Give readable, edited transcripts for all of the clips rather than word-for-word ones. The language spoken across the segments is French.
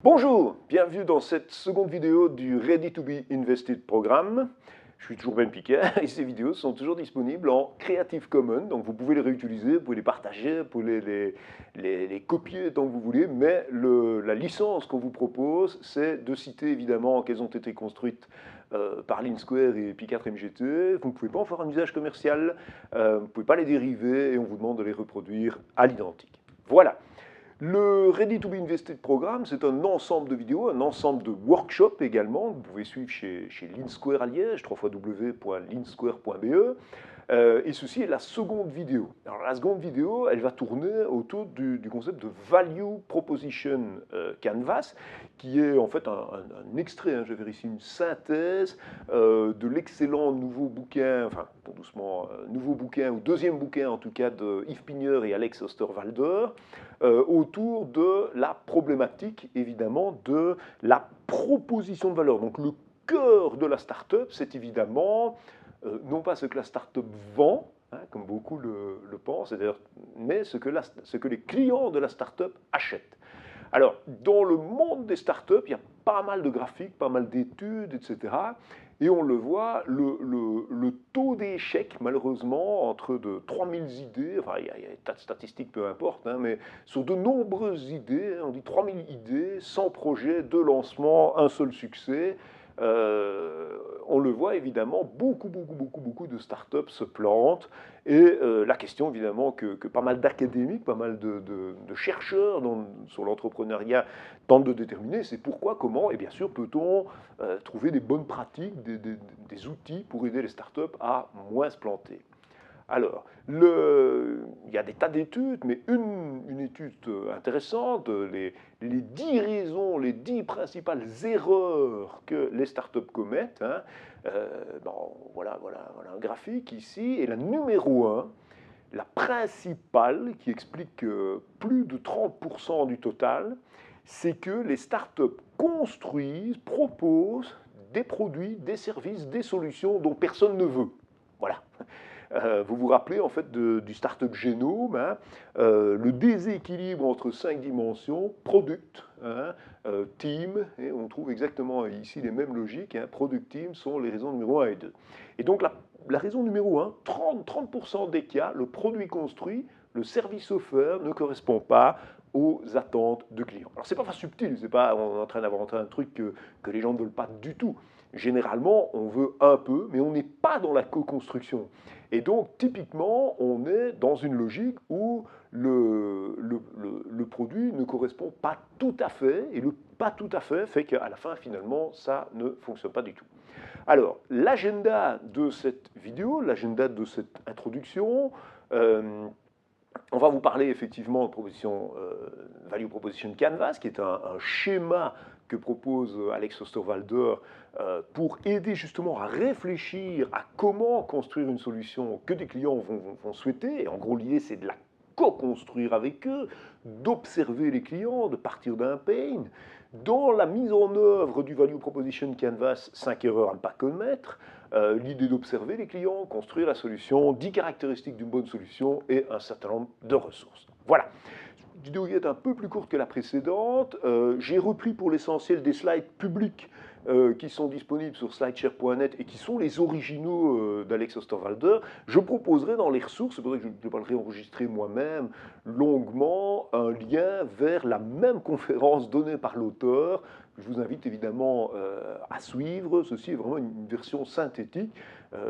Bonjour, bienvenue dans cette seconde vidéo du Ready to be Invested programme. Je suis toujours Ben Piquet et ces vidéos sont toujours disponibles en Creative Commons, donc vous pouvez les réutiliser, vous pouvez les partager, vous pouvez les copier tant que vous voulez, mais la licence qu'on vous propose, c'est de citer évidemment qu'elles ont été construites par Linsquare et Pi4MGT. Vous ne pouvez pas en faire un usage commercial, vous ne pouvez pas les dériver et on vous demande de les reproduire à l'identique. Voilà. Le Ready to be Invested programme, c'est un ensemble de vidéos, un ensemble de workshops également. Vous pouvez suivre chez Linsquare à Liège, www.linsquare.be. Et ceci est la seconde vidéo. Alors la seconde vidéo, elle va tourner autour du concept de Value Proposition Canvas, qui est en fait un extrait, je vais faire ici une synthèse de l'excellent nouveau bouquin, enfin bon, doucement, nouveau bouquin, ou deuxième bouquin en tout cas, de Yves Pigneur et Alex Osterwalder, autour de la problématique évidemment de la proposition de valeur. Donc le cœur de la start-up, c'est évidemment non pas ce que la start-up vend, comme beaucoup le pensent, mais ce que les clients de la start-up achètent. Alors, dans le monde des startups, il y a pas mal de graphiques, pas mal d'études, etc. Et on le voit, le taux d'échec, malheureusement, entre de 3000 idées, enfin, il y a des tas de statistiques, peu importe, mais sur de nombreuses idées, on dit 3000 idées, 100 projets, 2 lancements, un seul succès. On le voit évidemment, beaucoup de startups se plantent. Et la question évidemment que pas mal d'académiques, pas mal de chercheurs sur l'entrepreneuriat tentent de déterminer, c'est pourquoi, comment, et bien sûr peut-on trouver des bonnes pratiques, des outils pour aider les startups à moins se planter. Alors, il y a des tas d'études, mais une étude intéressante, les 10 raisons, les 10 principales erreurs que les startups commettent. Voilà un graphique ici. Et la numéro 1, la principale, qui explique plus de 30% du total, c'est que les startups construisent, proposent des produits, des services, des solutions dont personne ne veut. Voilà. Vous vous rappelez en fait du Startup Génome, le déséquilibre entre 5 dimensions, product, team, et on trouve exactement ici les mêmes logiques, product, team sont les raisons numéro 1 et 2. Et donc la raison numéro 1, 30% des cas, le produit construit, le service offert ne correspond pas aux attentes de clients. Alors c'est pas subtil, c'est pas on est en train d'inventer un truc que les gens ne veulent pas du tout. Généralement, on veut un peu, mais on n'est pas dans la co-construction. Et donc, typiquement, on est dans une logique où le produit ne correspond pas tout à fait, et le pas tout à fait qu'à la fin, finalement, ça ne fonctionne pas du tout. Alors, l'agenda de cette vidéo, l'agenda de cette introduction, on va vous parler effectivement de Value Proposition Canvas, qui est un schéma que propose Alex Osterwalder pour aider justement à réfléchir à comment construire une solution que des clients vont souhaiter. Et en gros, l'idée, c'est de la co-construire avec eux, d'observer les clients, de partir d'un pain. Dans la mise en œuvre du Value Proposition Canvas, 5 erreurs à ne pas commettre, l'idée d'observer les clients, construire la solution, 10 caractéristiques d'une bonne solution et un certain nombre de ressources. Voilà. Une vidéo qui est un peu plus courte que la précédente. J'ai repris pour l'essentiel des slides publics qui sont disponibles sur slideshare.net et qui sont les originaux d'Alex Osterwalder. Je proposerai dans les ressources, c'est pour ça que je ne vais pas le réenregistrer moi-même, longuement, un lien vers la même conférence donnée par l'auteur. Je vous invite évidemment à suivre. Ceci est vraiment une version synthétique.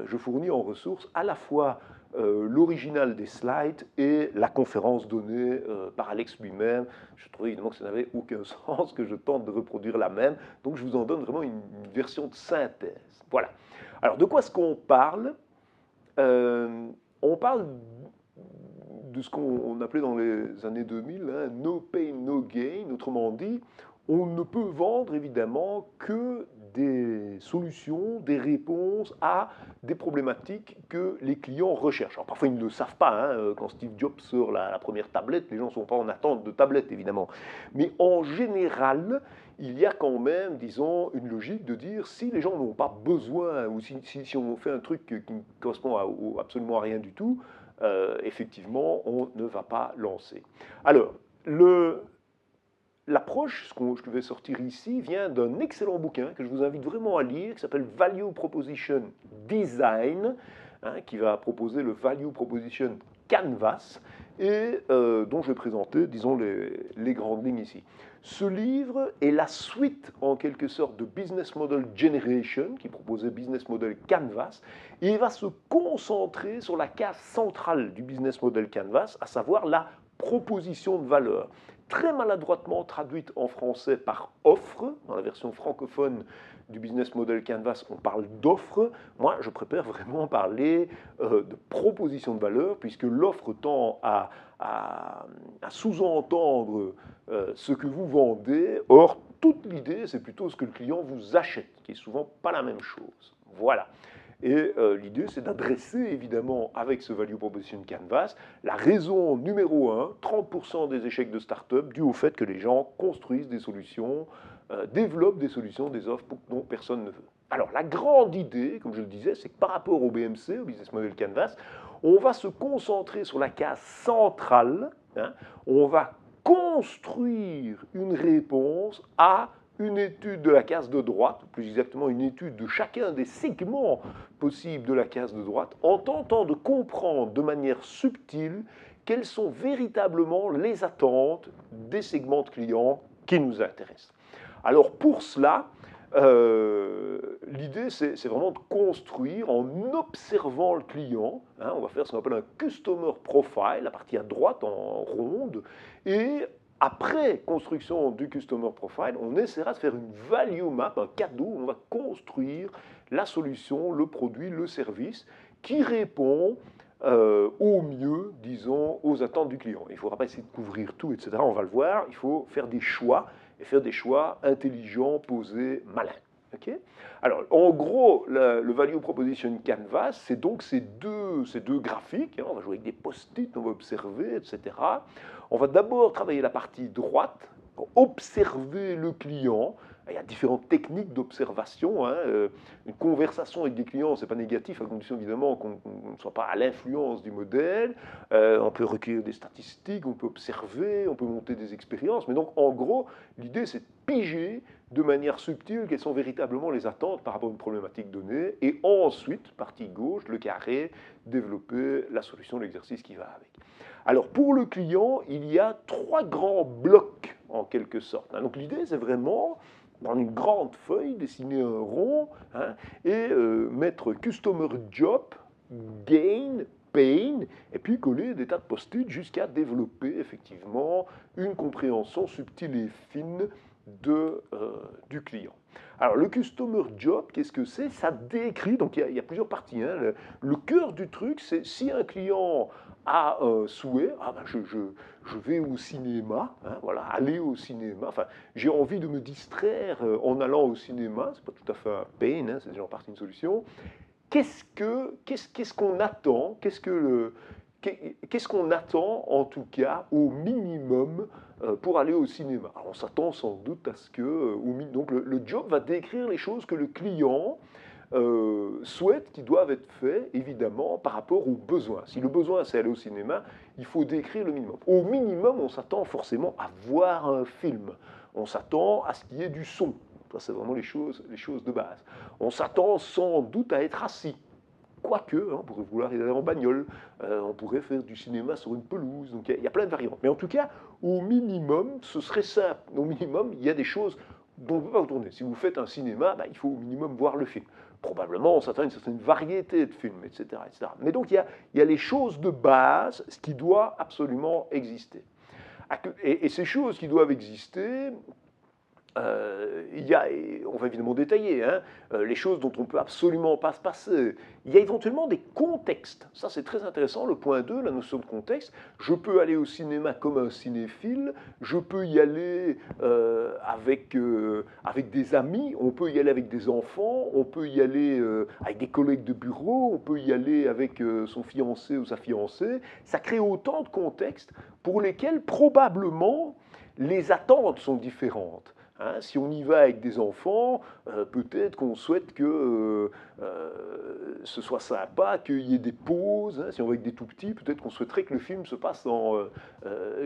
Je fournis en ressources à la fois l'original des slides et la conférence donnée par Alex lui-même. Je trouvais évidemment que ça n'avait aucun sens que je tente de reproduire la même, donc je vous en donne vraiment une version de synthèse. Voilà. Alors de quoi est-ce qu'on parle On parle de ce qu'on appelait dans les années 2000, no pain, no gain, autrement dit, on ne peut vendre évidemment que des solutions, des réponses à des problématiques que les clients recherchent. Alors parfois ils ne le savent pas, quand Steve Jobs sort la première tablette, les gens ne sont pas en attente de tablette évidemment. Mais en général, il y a quand même, disons, une logique de dire si les gens n'ont pas besoin, ou si on fait un truc qui ne correspond absolument à rien du tout, effectivement, on ne va pas lancer. Alors, l'approche, ce que je vais sortir ici, vient d'un excellent bouquin que je vous invite vraiment à lire, qui s'appelle Value Proposition Design, hein, qui va proposer le Value Proposition Canvas, et dont je vais présenter, disons, les grandes lignes ici. Ce livre est la suite, en quelque sorte, de Business Model Generation, qui proposait Business Model Canvas, et il va se concentrer sur la case centrale du Business Model Canvas, à savoir la proposition de valeur, très maladroitement traduite en français par offre. Dans la version francophone du Business Model Canvas, on parle d'offre. Moi, je préfère vraiment parler de proposition de valeur, puisque l'offre tend à sous-entendre ce que vous vendez. Or, toute l'idée, c'est plutôt ce que le client vous achète, qui est souvent pas la même chose. Voilà. Et l'idée, c'est d'adresser, évidemment, avec ce Value Proposition Canvas, la raison numéro 1, 30% des échecs de start-up, dû au fait que les gens construisent des solutions, développent des solutions, des offres dont personne ne veut. Alors, la grande idée, comme je le disais, c'est que par rapport au BMC, au Business Model Canvas, on va se concentrer sur la case centrale, hein, on va construire une réponse à une étude de la case de droite, plus exactement une étude de chacun des segments possibles de la case de droite, en tentant de comprendre de manière subtile quelles sont véritablement les attentes des segments de clients qui nous intéressent. Alors pour cela, l'idée c'est vraiment de construire en observant le client, hein, on va faire ce qu'on appelle un Customer Profile, la partie à droite en ronde, et après construction du Customer Profile, on essaiera de faire une value map, un cadeau où on va construire la solution, le produit, le service qui répond au mieux, disons, aux attentes du client. Il ne faudra pas essayer de couvrir tout, etc. On va le voir. Il faut faire des choix, et faire des choix intelligents, posés, malins. Okay. Alors, en gros, le Value Proposition Canvas, c'est donc ces deux graphiques. Hein, on va jouer avec des post-it, on va observer, etc. On va d'abord travailler la partie droite, pour observer le client. Il y a différentes techniques d'observation. Hein. Une conversation avec des clients, ce n'est pas négatif, à condition évidemment qu'on ne soit pas à l'influence du modèle. On peut recueillir des statistiques, on peut observer, on peut monter des expériences. Mais donc, en gros, l'idée, c'est de piger de manière subtile quelles sont véritablement les attentes par rapport à une problématique donnée. Et ensuite, partie gauche, le carré, développer la solution, l'exercice qui va avec. Alors, pour le client, il y a 3 grands blocs, en quelque sorte. Donc, l'idée, c'est vraiment prendre une grande feuille, dessiner un rond, hein, et mettre Customer Job, Gain, Pain, et puis coller des tas de post-it jusqu'à développer effectivement une compréhension subtile et fine du client. Alors, le Customer Job, qu'est-ce que c'est? Ça décrit, donc il y a plusieurs parties. Hein. Le cœur du truc, c'est si un client a un souhait, je vais au cinéma, hein, voilà, aller au cinéma, enfin, j'ai envie de me distraire en allant au cinéma, c'est pas tout à fait un pain, hein, c'est déjà en partie une solution. Qu'est-ce qu'on attend? Qu'est-ce qu'on attend, en tout cas, au minimum pour aller au cinéma? Alors, on s'attend sans doute à ce que... donc, le job va décrire les choses que le client souhaite, qui doivent être faits, évidemment, par rapport aux besoins. Si le besoin, c'est aller au cinéma, il faut décrire le minimum. Au minimum, on s'attend forcément à voir un film. On s'attend à ce qu'il y ait du son. Ça, c'est vraiment les choses de base. On s'attend sans doute à être assis. Quoique, hein, on pourrait vouloir aller en bagnole, on pourrait faire du cinéma sur une pelouse, donc il y a plein de variantes. Mais en tout cas, au minimum, ce serait simple. Au minimum, il y a des choses dont on ne peut pas retourner. Si vous faites un cinéma, il faut au minimum voir le film. Probablement, on s'attend à une certaine variété de films, etc. etc. Mais donc, il y a les choses de base, ce qui doit absolument exister. Et ces choses qui doivent exister, on va évidemment détailler, hein, les choses dont on ne peut absolument pas se passer. Il y a éventuellement des contextes. Ça, c'est très intéressant. Le point 2, la notion de contexte. Je peux aller au cinéma comme un cinéphile. Je peux y aller avec des amis. On peut y aller avec des enfants. On peut y aller avec des collègues de bureau. On peut y aller avec son fiancé ou sa fiancée. Ça crée autant de contextes pour lesquels probablement les attentes sont différentes. hein. Si on y va avec des enfants, peut-être qu'on souhaite que ce soit sympa, qu'il y ait des pauses, hein. Si on va avec des tout petits, peut-être qu'on souhaiterait que le film se passe en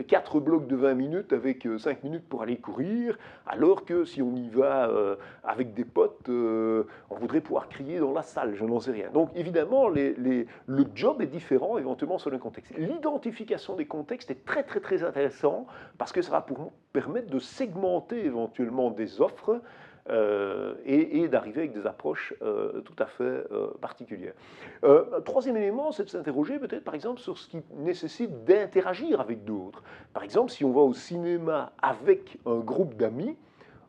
4 blocs de 20 minutes avec 5 minutes pour aller courir, alors que si on y va avec des potes, on voudrait pouvoir crier dans la salle, je n'en sais rien. Donc évidemment, le job est différent éventuellement selon le contexte. L'identification des contextes est très très très intéressant parce que ça va permettre de segmenter éventuellement des offres et d'arriver avec des approches tout à fait particulières. Un troisième élément, c'est de s'interroger peut-être par exemple sur ce qui nécessite d'interagir avec d'autres. Par exemple, si on va au cinéma avec un groupe d'amis,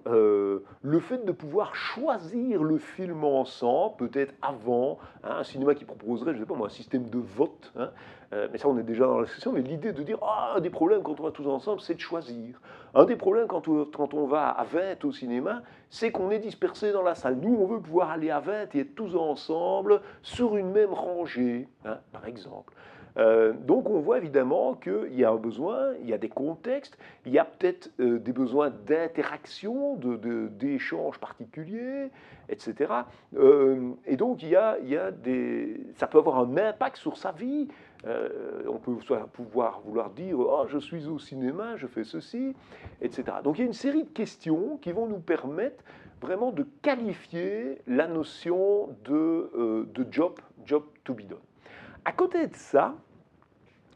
le fait de pouvoir choisir le film ensemble, peut-être avant, hein, un cinéma qui proposerait, je ne sais pas moi, un système de vote, hein, mais ça on est déjà dans la discussion, mais l'idée de dire, ah, un des problèmes quand on va tous ensemble, c'est de choisir. Un des problèmes quand on va à 20 au cinéma, c'est qu'on est dispersé dans la salle. Nous, on veut pouvoir aller à 20 et être tous ensemble sur une même rangée, hein, par exemple. Donc on voit évidemment qu'il y a un besoin, il y a des contextes, il y a peut-être des besoins d'interaction, d'échanges particuliers, etc. Et donc ça peut avoir un impact sur sa vie. On peut pouvoir vouloir dire oh, je suis au cinéma, je fais ceci, etc. Donc il y a une série de questions qui vont nous permettre vraiment de qualifier la notion de job to be done. À côté de ça,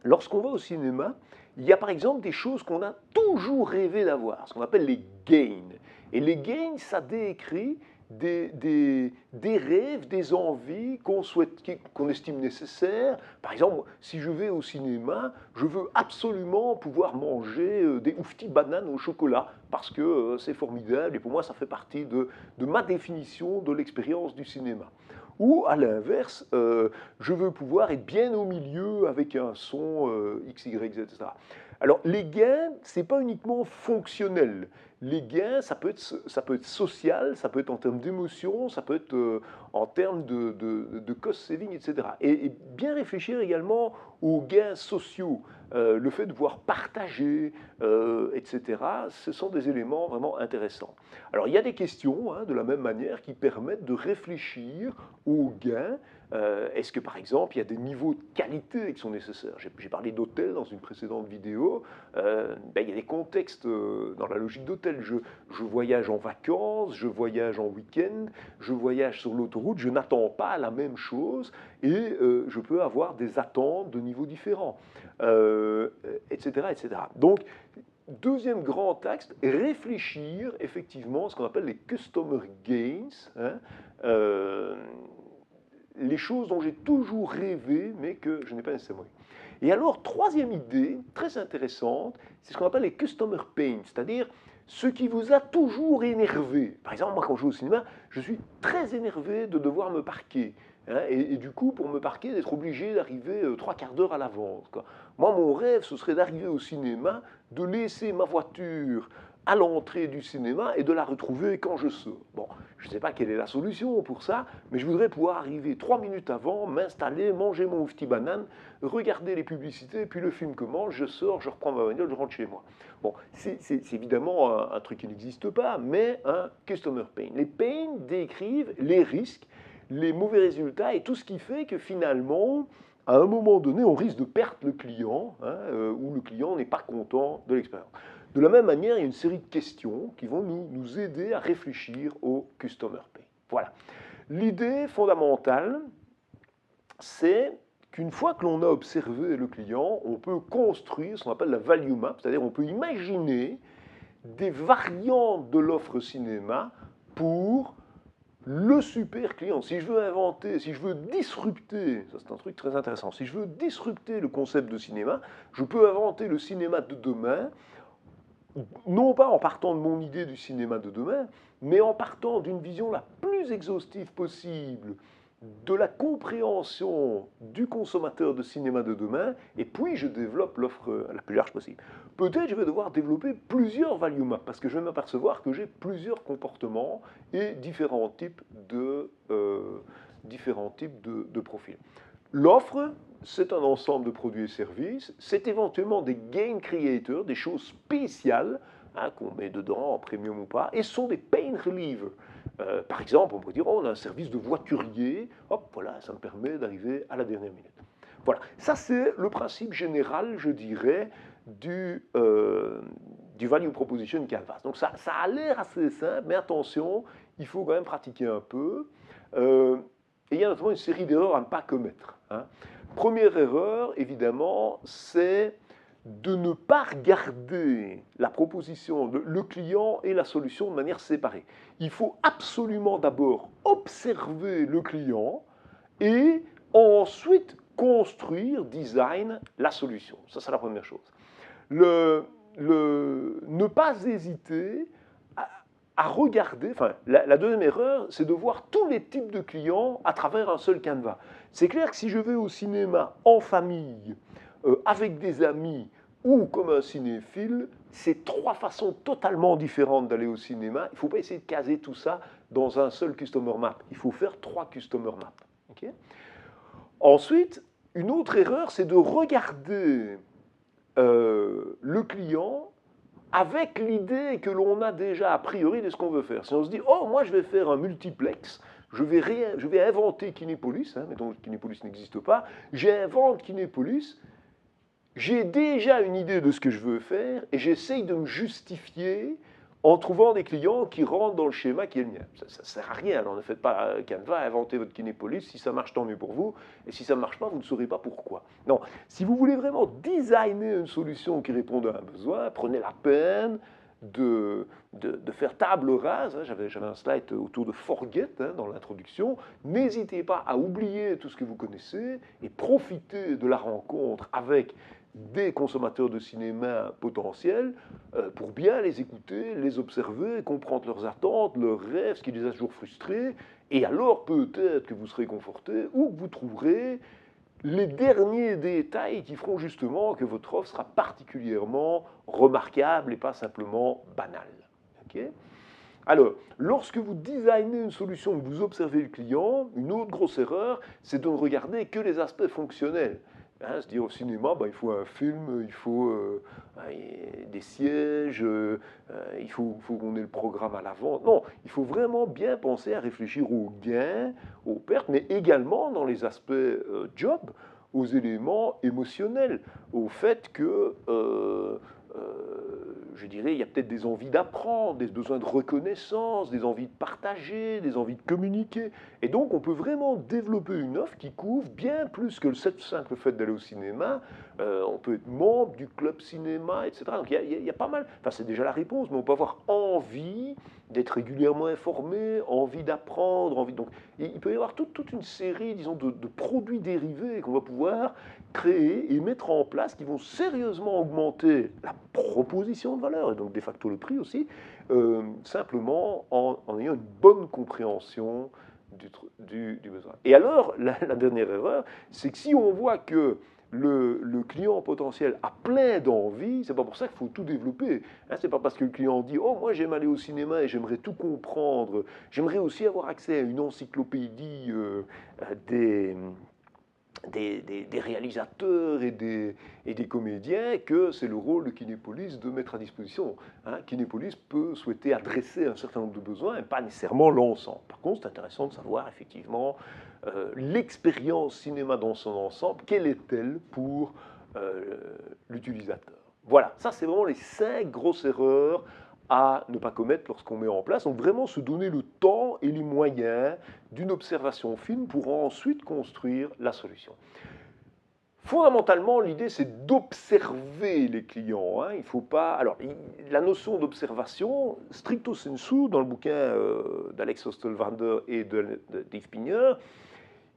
lorsqu'on va au cinéma, il y a par exemple des choses qu'on a toujours rêvé d'avoir, ce qu'on appelle les gains. Et les gains, ça décrit des rêves, des envies qu'on estime nécessaires. Par exemple, si je vais au cinéma, je veux absolument pouvoir manger des oufti bananes au chocolat, parce que c'est formidable, et pour moi, ça fait partie de ma définition de l'expérience du cinéma. Ou à l'inverse, je veux pouvoir être bien au milieu avec un son X, Y, Z, etc. Alors les gains, ce n'est pas uniquement fonctionnel. Les gains, ça peut être social, ça peut être en termes d'émotion, ça peut être en termes de cost saving, etc. Et bien réfléchir également aux gains sociaux, le fait de pouvoir partager, etc. Ce sont des éléments vraiment intéressants. Alors il y a des questions, hein, de la même manière, qui permettent de réfléchir aux gains. Est-ce que par exemple il y a des niveaux de qualité qui sont nécessaires? J'ai parlé d'hôtel dans une précédente vidéo. Il y a des contextes dans la logique d'hôtel. Je voyage en vacances, je voyage en week-end, je voyage sur l'autoroute, je n'attends pas la même chose et je peux avoir des attentes de niveaux différents, etc., etc. Donc, deuxième grand axe, réfléchir effectivement à ce qu'on appelle les customer gains, hein, les choses dont j'ai toujours rêvé mais que je n'ai pas nécessairement eu. Et alors, troisième idée, très intéressante, c'est ce qu'on appelle les customer pains, c'est-à-dire ce qui vous a toujours énervé. Par exemple, moi quand je vais au cinéma, je suis très énervé de devoir me parquer. Hein, et du coup, pour me parquer, d'être obligé d'arriver 3/4 d'heure à l'avance. Moi, mon rêve, ce serait d'arriver au cinéma, de laisser ma voiture à l'entrée du cinéma et de la retrouver quand je sors. Bon, je ne sais pas quelle est la solution pour ça, mais je voudrais pouvoir arriver 3 minutes avant, m'installer, manger mon oufti banane, regarder les publicités, puis le film commence, je sors, je reprends ma bagnole, je rentre chez moi. Bon, c'est évidemment un truc qui n'existe pas, mais un customer pain. Les pains décrivent les risques, les mauvais résultats et tout ce qui fait que finalement, à un moment donné, on risque de perdre le client, hein, ou le client n'est pas content de l'expérience. De la même manière, il y a une série de questions qui vont nous aider à réfléchir au customer pay. Voilà. L'idée fondamentale, c'est qu'une fois que l'on a observé le client, on peut construire ce qu'on appelle la value map, c'est-à-dire on peut imaginer des variantes de l'offre cinéma pour le super client. Si je veux inventer, si je veux disrupter, ça c'est un truc très intéressant, si je veux disrupter le concept de cinéma, je peux inventer le cinéma de demain, non pas en partant de mon idée du cinéma de demain, mais en partant d'une vision la plus exhaustive possible de la compréhension du consommateur de cinéma de demain, et puis je développe l'offre la plus large possible. Peut-être je vais devoir développer plusieurs value maps, parce que je vais m'apercevoir que j'ai plusieurs comportements et différents types de profils. L'offre, c'est un ensemble de produits et services, c'est éventuellement des game creators, des choses spéciales, hein, qu'on met dedans en premium ou pas, et ce sont des pain relievers. Par exemple, on peut dire, oh, on a un service de voiturier, hop, voilà, ça me permet d'arriver à la dernière minute. Voilà, ça c'est le principe général, je dirais, du Value Proposition Canvas. Donc ça a l'air assez simple, mais attention, il faut quand même pratiquer un peu. Et il y a notamment une série d'erreurs à ne pas commettre, hein. Première erreur, évidemment, c'est de ne pas regarder la proposition, le client et la solution de manière séparée. Il faut absolument d'abord observer le client et ensuite construire, design la solution. Ça, c'est la première chose. Ne pas hésiter à regarder, enfin, la deuxième erreur, c'est de voir tous les types de clients à travers un seul canevas. C'est clair que si je vais au cinéma en famille, avec des amis ou comme un cinéphile, c'est trois façons totalement différentes d'aller au cinéma. Il ne faut pas essayer de caser tout ça dans un seul customer map. Il faut faire 3 customer maps. Okay. Ensuite, une autre erreur, c'est de regarder le client avec l'idée que l'on a déjà a priori de ce qu'on veut faire. Si on se dit, oh, moi je vais faire un multiplex, je vais inventer Kinépolis, hein, mettons que Kinépolis n'existe pas, j'invente Kinépolis, j'ai déjà une idée de ce que je veux faire et j'essaye de me justifier en trouvant des clients qui rentrent dans le schéma qui est le mien. Ça ne sert à rien, alors ne faites pas Canva, inventez votre Kinépolis, si ça marche tant mieux pour vous, et si ça ne marche pas, vous ne saurez pas pourquoi. Non, si vous voulez vraiment designer une solution qui réponde à un besoin, prenez la peine de faire table rase, hein, j'avais un slide autour de Forget hein, dans l'introduction, n'hésitez pas à oublier tout ce que vous connaissez et profitez de la rencontre avec des consommateurs de cinéma potentiels pour bien les écouter, les observer, comprendre leurs attentes, leurs rêves, ce qui les a toujours frustrés, et alors peut-être que vous serez conforté ou que vous trouverez les derniers détails qui feront justement que votre offre sera particulièrement remarquable et pas simplement banale. Okay. Alors, lorsque vous designez une solution, que vous observez le client, une autre grosse erreur, c'est de ne regarder que les aspects fonctionnels. Hein, se dire au cinéma, il faut un film, il faut des sièges, il faut qu'on ait le programme à l'avant. Non, il faut vraiment bien penser à réfléchir aux gains, aux pertes, mais également dans les aspects job, aux éléments émotionnels, au fait que je dirais, il y a peut-être des envies d'apprendre, des besoins de reconnaissance, des envies de partager, des envies de communiquer. Et donc, on peut vraiment développer une offre qui couvre bien plus que le simple fait d'aller au cinéma. On peut être membre du club cinéma, etc. Donc, il y a pas mal. Enfin, c'est déjà la réponse, mais on peut avoir envie d'être régulièrement informé, envie d'apprendre, envie. Donc, il peut y avoir toute une série, disons, de produits dérivés qu'on va pouvoir créer et mettre en place qui vont sérieusement augmenter la proposition de valeur et donc de facto le prix aussi, simplement en ayant une bonne compréhension du besoin. Et alors, la dernière erreur, c'est que si on voit que le client potentiel a plein d'envies, c'est pas pour ça qu'il faut tout développer. Hein, c'est pas parce que le client dit oh moi j'aime aller au cinéma et j'aimerais tout comprendre, j'aimerais aussi avoir accès à une encyclopédie des réalisateurs et des comédiens que c'est le rôle de Kinépolis de mettre à disposition. Hein, Kinépolis peut souhaiter adresser un certain nombre de besoins et pas nécessairement l'ensemble. Par contre, c'est intéressant de savoir effectivement l'expérience cinéma dans son ensemble, quelle est-elle pour l'utilisateur. Voilà, ça c'est vraiment les 5 grosses erreurs à ne pas commettre lorsqu'on met en place. Donc vraiment se donner le temps et les moyens d'une observation fine pour ensuite construire la solution. Fondamentalement, l'idée, c'est d'observer les clients. Hein. Il faut pas. Alors, la notion d'observation, stricto sensu, dans le bouquin d'Alex Osterwalder et de Dave Pinner,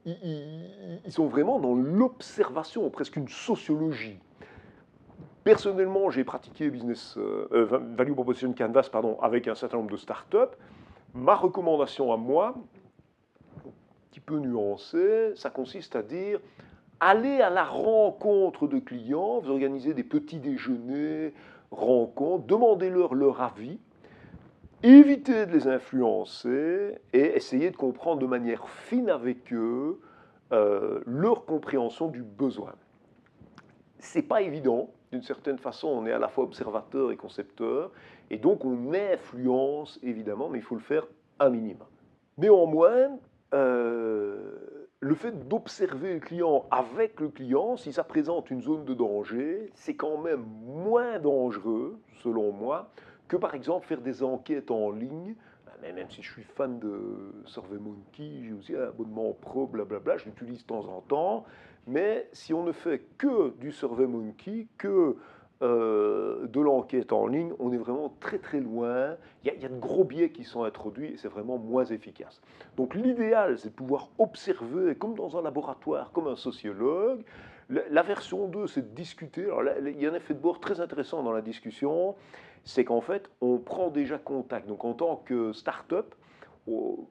ils sont vraiment dans l'observation, presque une sociologie. Personnellement, j'ai pratiqué Value Proposition Canvas avec un certain nombre de startups. Ma recommandation à moi, un petit peu nuancée, ça consiste à dire allez à la rencontre de clients, vous organisez des petits déjeuners, rencontres, demandez-leur leur avis, évitez de les influencer et essayez de comprendre de manière fine avec eux leur compréhension du besoin. c'est pas évident. D'une certaine façon, on est à la fois observateur et concepteur, et donc on influence évidemment, mais il faut le faire un minimum. Néanmoins, le fait d'observer le client avec le client, si ça présente une zone de danger, c'est quand même moins dangereux, selon moi, que par exemple faire des enquêtes en ligne. Même si je suis fan de SurveyMonkey, j'ai aussi un abonnement pro, blablabla, je l'utilise de temps en temps. Mais si on ne fait que du SurveyMonkey, que de l'enquête en ligne, on est vraiment très très loin. Il y a de gros biais qui sont introduits et c'est vraiment moins efficace. Donc l'idéal, c'est de pouvoir observer, comme dans un laboratoire, comme un sociologue. La version 2, c'est de discuter. Alors là, il y a un effet de bord très intéressant dans la discussion, c'est qu'en fait, on prend déjà contact. Donc en tant que start-up, au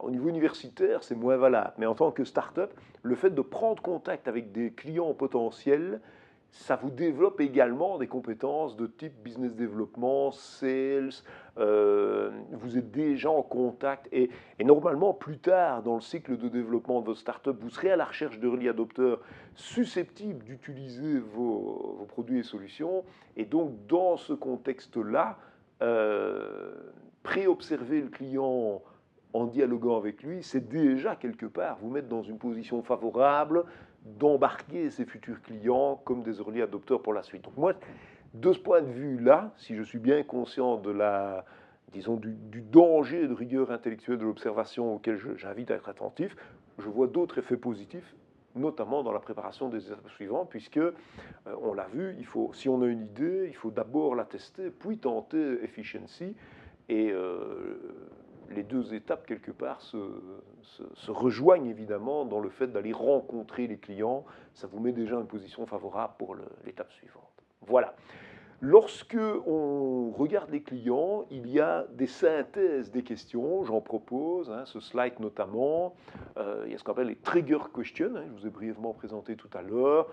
niveau universitaire, c'est moins valable, mais en tant que start-up, le fait de prendre contact avec des clients potentiels, ça vous développe également des compétences de type business development, sales, vous êtes déjà en contact et normalement plus tard dans le cycle de développement de votre startup, vous serez à la recherche de early adopteurs susceptibles d'utiliser vos produits et solutions et donc dans ce contexte-là, pré-observer le client en dialoguant avec lui, c'est déjà quelque part vous mettre dans une position favorable d'embarquer ses futurs clients comme des early adopteurs pour la suite. Donc moi, de ce point de vue-là, si je suis bien conscient de la, disons, du danger de rigueur intellectuelle de l'observation auquel j'invite à être attentif, je vois d'autres effets positifs, notamment dans la préparation des étapes suivantes, puisque, on l'a vu, si on a une idée, il faut d'abord la tester, puis tenter efficiency, et les deux étapes, quelque part, se rejoignent évidemment dans le fait d'aller rencontrer les clients. Ça vous met déjà en position favorable pour l'étape suivante. Voilà. Lorsque on regarde les clients, il y a des synthèses des questions, j'en propose, ce slide notamment. Il y a ce qu'on appelle les trigger questions, je vous ai brièvement présenté tout à l'heure.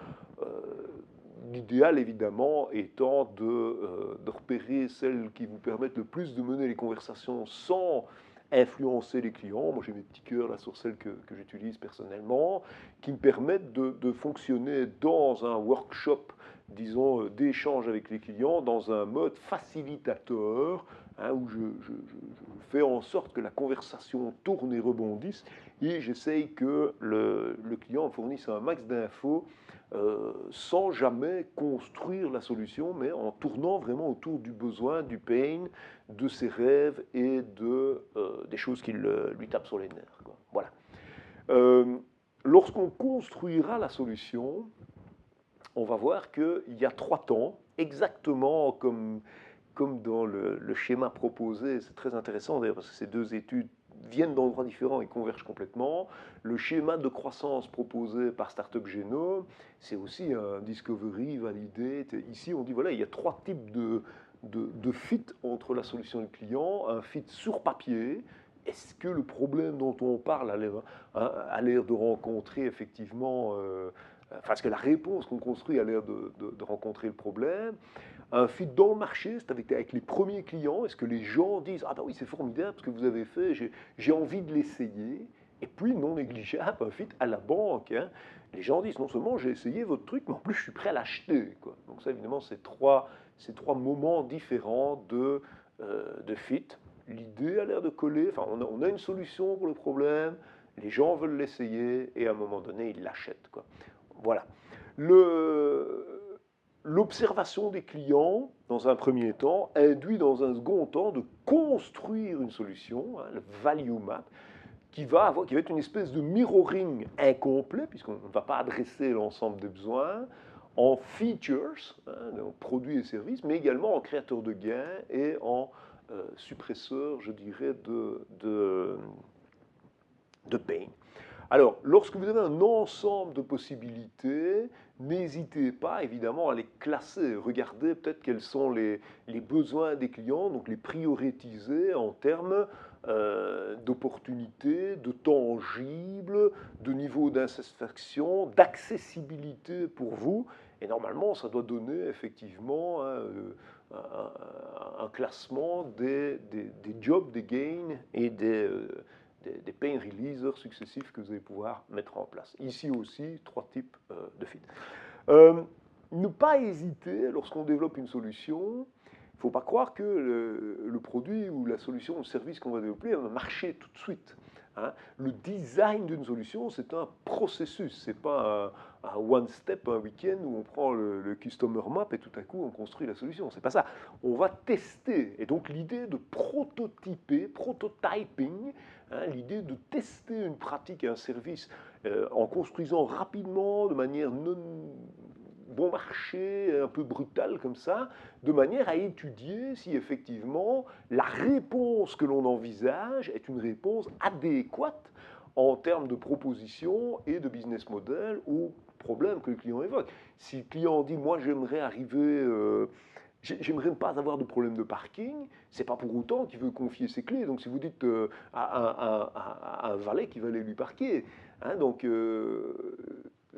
L'idéal, évidemment, étant de repérer celles qui vous permettent le plus de mener les conversations sans influencer les clients. Moi, j'ai mes petits cœurs là sur celles que j'utilise personnellement, qui me permettent de fonctionner dans un workshop, disons, d'échange avec les clients, dans un mode facilitateur, où je fais en sorte que la conversation tourne et rebondisse, et j'essaye que le client fournisse un max d'infos sans jamais construire la solution, mais en tournant vraiment autour du besoin, du pain, de ses rêves et des choses qui lui tapent sur les nerfs, quoi. Voilà. Lorsqu'on construira la solution, on va voir qu'il y a 3 temps, exactement comme dans le schéma proposé. C'est très intéressant d'ailleurs parce que ces deux études viennent d'endroits différents et convergent complètement. Le schéma de croissance proposé par Startup Genome, c'est aussi un discovery validé. Ici, on dit voilà, il y a 3 types de fit entre la solution et le client. Un fit sur papier. Est-ce que le problème dont on parle a l'air de rencontrer effectivement, enfin, est-ce que la réponse qu'on construit a l'air de rencontrer le problème? Un fit dans le marché, c'est avec les premiers clients. Est-ce que les gens disent ah ben oui, c'est formidable ce que vous avez fait, j'ai envie de l'essayer. Et puis, non négligeable, un fit à la banque. Les gens disent non seulement j'ai essayé votre truc, mais en plus je suis prêt à l'acheter. Donc ça, évidemment, c'est trois moments différents de fit. L'idée a l'air de coller. Enfin, on a une solution pour le problème. Les gens veulent l'essayer et à un moment donné, ils l'achètent. Voilà. L'observation des clients, dans un premier temps, induit dans un second temps de construire une solution, le value map, qui va être une espèce de mirroring incomplet, puisqu'on ne va pas adresser l'ensemble des besoins, en features, donc produits et services, mais également en créateurs de gains et en suppresseurs, je dirais, de pain. Alors, lorsque vous avez un ensemble de possibilités, n'hésitez pas évidemment à les classer. Regardez peut-être quels sont les besoins des clients, donc les prioriser en termes d'opportunités, de tangibles, de niveau d'insatisfaction, d'accessibilité pour vous. Et normalement, ça doit donner effectivement un classement des jobs, des gains et des pain releasers successifs que vous allez pouvoir mettre en place. Ici aussi, 3 types de feeds. ne pas hésiter lorsqu'on développe une solution. Il ne faut pas croire que le produit ou la solution ou le service qu'on va développer va marcher tout de suite. Hein. Le design d'une solution, c'est un processus, ce n'est pas un one step, un week-end où on prend le customer map et tout à coup on construit la solution. C'est pas ça. On va tester. Et donc l'idée de prototyper, prototyping, hein, l'idée de tester une pratique et un service en construisant rapidement, de manière non bon marché, un peu brutale comme ça, de manière à étudier si effectivement la réponse que l'on envisage est une réponse adéquate en termes de proposition et de business model aux problèmes que le client évoque. Si le client dit moi j'aimerais arriver, j'aimerais ne pas avoir de problème de parking, c'est pas pour autant qu'il veut confier ses clés. Donc si vous dites à un valet qui va aller lui parquer, hein, donc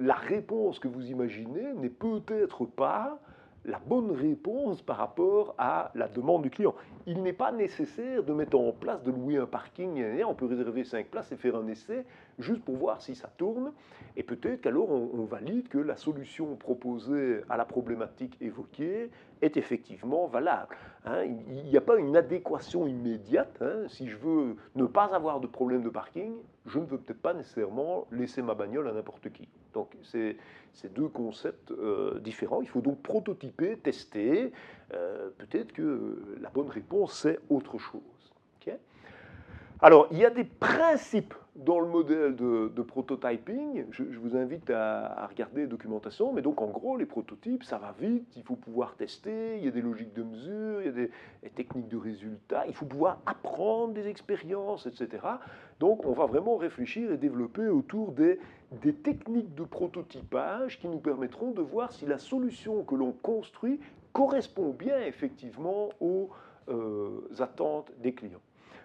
la réponse que vous imaginez n'est peut-être pas la bonne réponse par rapport à la demande du client. Il n'est pas nécessaire de mettre en place, de louer un parking, on peut réserver 5 places et faire un essai juste pour voir si ça tourne. Et peut-être qu'alors on valide que la solution proposée à la problématique évoquée est effectivement valable. Hein. Il n'y a pas une adéquation immédiate. Hein. Si je veux ne pas avoir de problème de parking, je ne veux peut-être pas nécessairement laisser ma bagnole à n'importe qui. Donc c'est deux concepts différents. Il faut donc prototyper, tester. Peut-être que la bonne réponse, c'est autre chose. Okay. Alors, il y a des principes dans le modèle de prototyping. Je vous invite à regarder les documentations. Mais donc, en gros, les prototypes, ça va vite. Il faut pouvoir tester. Il y a des logiques de mesure. Il y a des techniques de résultats. Il faut pouvoir apprendre des expériences, etc. Donc, on va vraiment réfléchir et développer autour des techniques de prototypage qui nous permettront de voir si la solution que l'on construit correspond bien effectivement aux attentes des clients.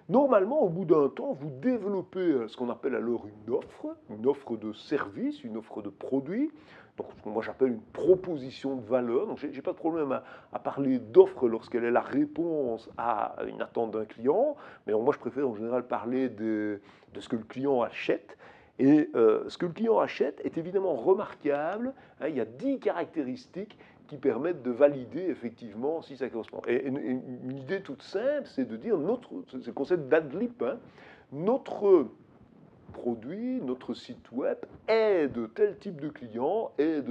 Normalement, au bout d'un temps, vous développez ce qu'on appelle alors une offre de service, une offre de produit. Donc, ce que moi j'appelle une proposition de valeur. Donc, je n'ai pas de problème à parler d'offre lorsqu'elle est la réponse à une attente d'un client. Mais donc, moi, je préfère en général parler de ce que le client achète. Et ce que le client achète est évidemment remarquable. Hein, il y a 10 caractéristiques qui permettent de valider effectivement si ça correspond. Et une idée toute simple, c'est de dire, c'est le concept d'adlib, hein, notre produit, notre site web aide tel type de client, aide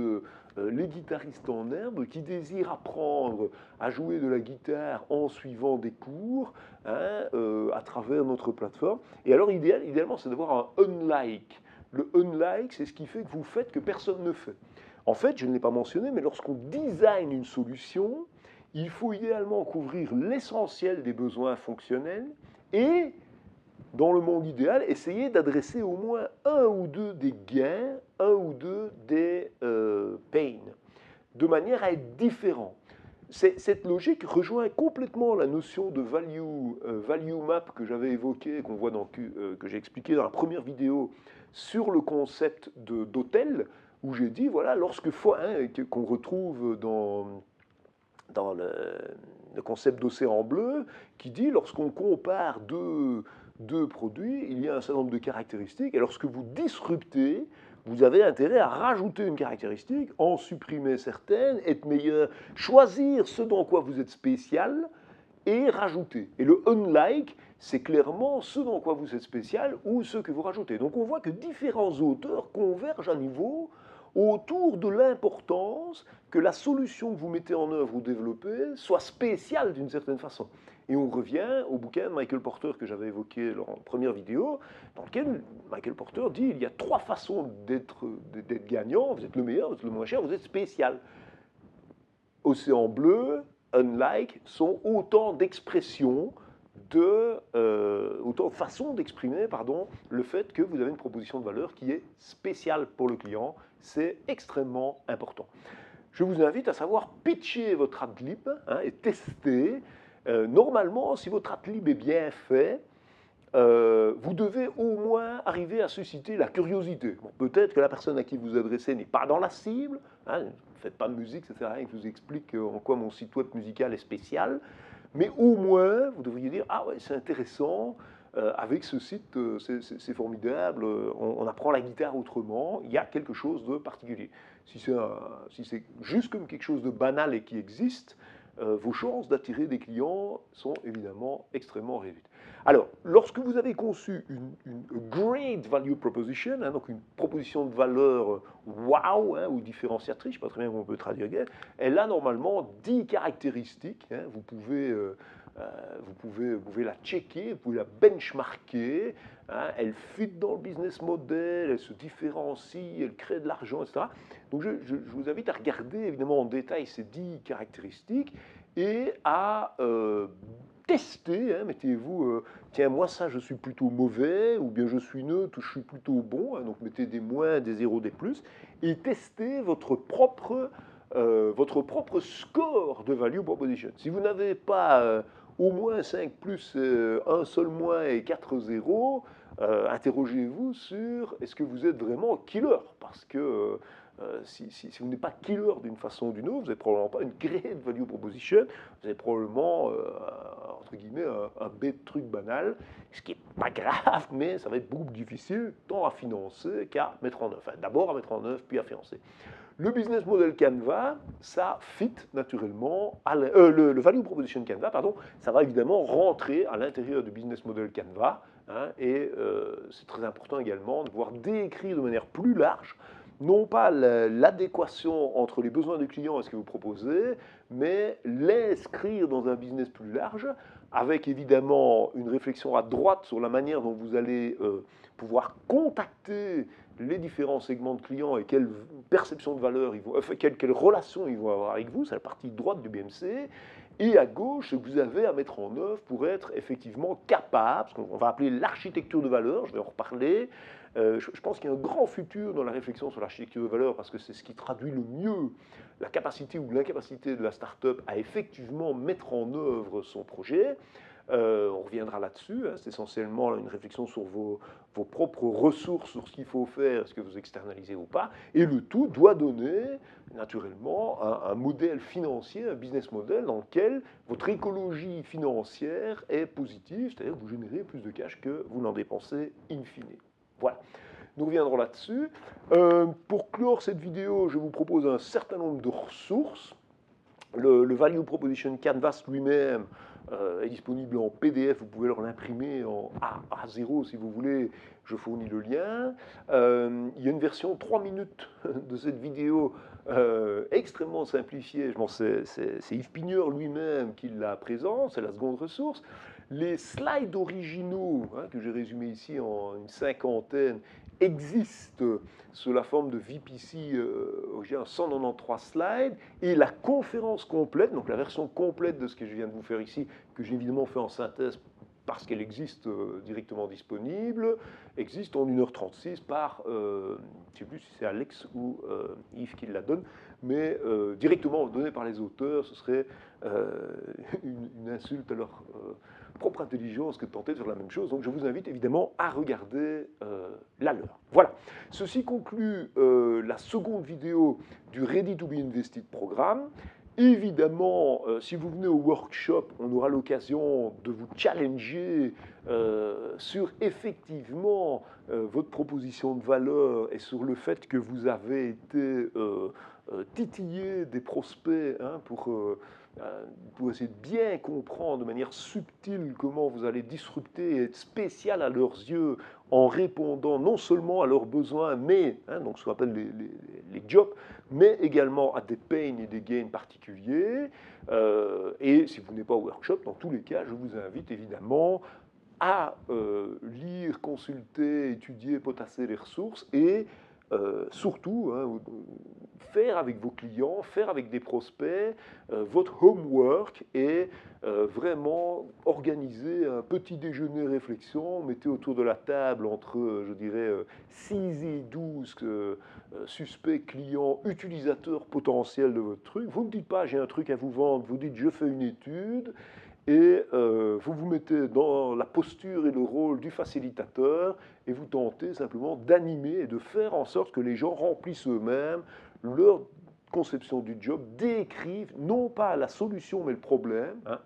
les guitaristes en herbe qui désirent apprendre à jouer de la guitare en suivant des cours hein, à travers notre plateforme. Et alors idéalement, c'est d'avoir un unlike. Le unlike, c'est ce qui fait que vous faites que personne ne fait. En fait, je ne l'ai pas mentionné, mais lorsqu'on design une solution, il faut idéalement couvrir l'essentiel des besoins fonctionnels et, dans le monde idéal, essayer d'adresser au moins un ou deux des gains, un ou deux des pains, de manière à être différent. Cette logique rejoint complètement la notion de value map que j'avais évoquée, qu'on voit que j'ai expliqué dans la première vidéo sur le concept d'hôtel, où j'ai dit, voilà, qu'on retrouve dans le concept d'océan bleu, qui dit, lorsqu'on compare deux produits, il y a un certain nombre de caractéristiques, et lorsque vous disruptez, vous avez intérêt à rajouter une caractéristique, en supprimer certaines, être meilleur, choisir ce dans quoi vous êtes spécial, et rajouter. Et le unlike, c'est clairement ce dans quoi vous êtes spécial ou ce que vous rajoutez. Donc on voit que différents auteurs convergent à niveau autour de l'importance que la solution que vous mettez en œuvre ou développez soit spéciale d'une certaine façon. Et on revient au bouquin de Michael Porter que j'avais évoqué en première vidéo, dans lequel Michael Porter dit il y a 3 façons d'être gagnant, vous êtes le meilleur, vous êtes le moins cher, vous êtes spécial. Océan bleu, unlike, sont autant d'expressions autant de façons d'exprimer le fait que vous avez une proposition de valeur qui est spéciale pour le client. C'est extrêmement important. Je vous invite à savoir pitcher votre adlib hein, et tester. Normalement, si votre adlib est bien fait, vous devez au moins arriver à susciter la curiosité. Bon, peut-être que la personne à qui vous adressez n'est pas dans la cible. Hein, ne faites pas de musique, ça ne sert à rien que je vous explique en quoi mon site web musical est spécial. Mais au moins, vous devriez dire, ah ouais, c'est intéressant, avec ce site, c'est formidable, on apprend la guitare autrement, il y a quelque chose de particulier. Si c'est juste comme quelque chose de banal et qui existe, vos chances d'attirer des clients sont évidemment extrêmement réduites. Alors, lorsque vous avez conçu une great value proposition, hein, donc une proposition de valeur wow, hein, ou différenciatrice, je ne sais pas très bien comment on peut traduire, elle a normalement 10 caractéristiques. Hein, vous pouvez la checker, vous pouvez la benchmarker, hein, elle fit dans le business model, elle se différencie, elle crée de l'argent, etc. Donc je vous invite à regarder évidemment en détail ces 10 caractéristiques et à tester, hein, mettez-vous, tiens, moi ça je suis plutôt mauvais, ou bien je suis neutre, je suis plutôt bon, hein, donc mettez des moins, des zéros, des plus, et testez votre propre score de value proposition. Si vous n'avez pas au moins 5 plus, un seul moins et 4 zéros, interrogez-vous sur est-ce que vous êtes vraiment killer, parce que si vous n'êtes pas killer d'une façon ou d'une autre, vous n'avez probablement pas une great value proposition, vous avez probablement, entre guillemets, un bête truc banal, ce qui n'est pas grave, mais ça va être beaucoup plus difficile tant à financer qu'à mettre en œuvre. Enfin, d'abord à mettre en œuvre, puis à financer. Le business model Canva, ça fit naturellement, le value proposition Canva, pardon, ça va évidemment rentrer à l'intérieur du business model Canva, hein, et c'est très important également de pouvoir décrire de manière plus large non pas l'adéquation entre les besoins du client et ce que vous proposez, mais l'inscrire dans un business plus large, avec évidemment une réflexion à droite sur la manière dont vous allez pouvoir contacter les différents segments de clients et quelle perception de valeur, quelle relation ils vont avoir avec vous, c'est la partie droite du BMC, et à gauche, ce que vous avez à mettre en œuvre pour être effectivement capable, ce qu'on va appeler l'architecture de valeur, je vais en reparler. Je pense qu'il y a un grand futur dans la réflexion sur l'architecture de valeur parce que c'est ce qui traduit le mieux la capacité ou l'incapacité de la start-up à effectivement mettre en œuvre son projet. On reviendra là-dessus, hein, c'est essentiellement une réflexion sur vos propres ressources, sur ce qu'il faut faire, ce que vous externalisez ou pas, et le tout doit donner naturellement un modèle financier, un business model dans lequel votre écologie financière est positive, c'est-à-dire que vous générez plus de cash que vous n'en dépensez in fine. Voilà. Nous reviendrons là-dessus. Pour clore cette vidéo, je vous propose un certain nombre de ressources. Le Value Proposition Canvas lui-même est disponible en PDF, vous pouvez l'imprimer en A0 si vous voulez, je fournis le lien. Il y a une version 3 minutes de cette vidéo extrêmement simplifiée, je pense c'est Yves Pigneur lui-même qui l'a présent, c'est la seconde ressource. Les slides originaux, hein, que j'ai résumés ici en une cinquantaine, existent sous la forme de VPC, j'ai 193 slides, et la conférence complète, donc la version complète de ce que je viens de vous faire ici, que j'ai évidemment fait en synthèse parce qu'elle existe directement disponible, existe en 1h36 par, je ne sais plus si c'est Alex ou Yves qui la donne, mais directement donnée par les auteurs, ce serait une insulte à leur propre intelligence que de tenter de faire la même chose. Donc je vous invite évidemment à regarder la leur. Voilà, ceci conclut la seconde vidéo du Ready to be Invested programme. Évidemment, si vous venez au workshop, on aura l'occasion de vous challenger sur effectivement votre proposition de valeur et sur le fait que vous avez été titillé des prospects, hein, pour essayer de bien comprendre de manière subtile comment vous allez disrupter et être spécial à leurs yeux en répondant non seulement à leurs besoins, mais, hein, donc ce qu'on appelle les jobs, mais également à des pains et des gains particuliers. Et si vous n'êtes pas au workshop, dans tous les cas, je vous invite évidemment à lire, consulter, étudier, potasser les ressources et surtout, hein, faire avec vos clients, faire avec des prospects, votre homework et vraiment organiser un petit déjeuner réflexion, mettez autour de la table entre, je dirais, 6 et 12 suspects clients, utilisateurs potentiels de votre truc. Vous ne dites pas j'ai un truc à vous vendre, vous dites je fais une étude, et vous vous mettez dans la posture et le rôle du facilitateur et vous tentez simplement d'animer et de faire en sorte que les gens remplissent eux-mêmes leur conception du job, décrivent non pas la solution mais le problème, hein,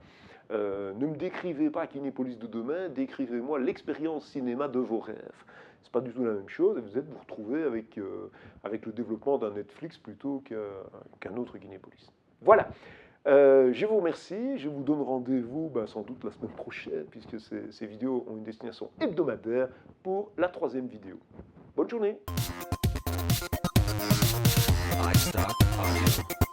Ne me décrivez pas Kinépolis de demain, décrivez-moi l'expérience cinéma de vos rêves. C'est pas du tout la même chose, et vous retrouvez avec, avec le développement d'un Netflix plutôt qu'un autre Kinépolis. Voilà. Je vous remercie, je vous donne rendez-vous sans doute la semaine prochaine, puisque ces vidéos ont une destination hebdomadaire pour la 3e vidéo. Bonne journée. iStock Audio.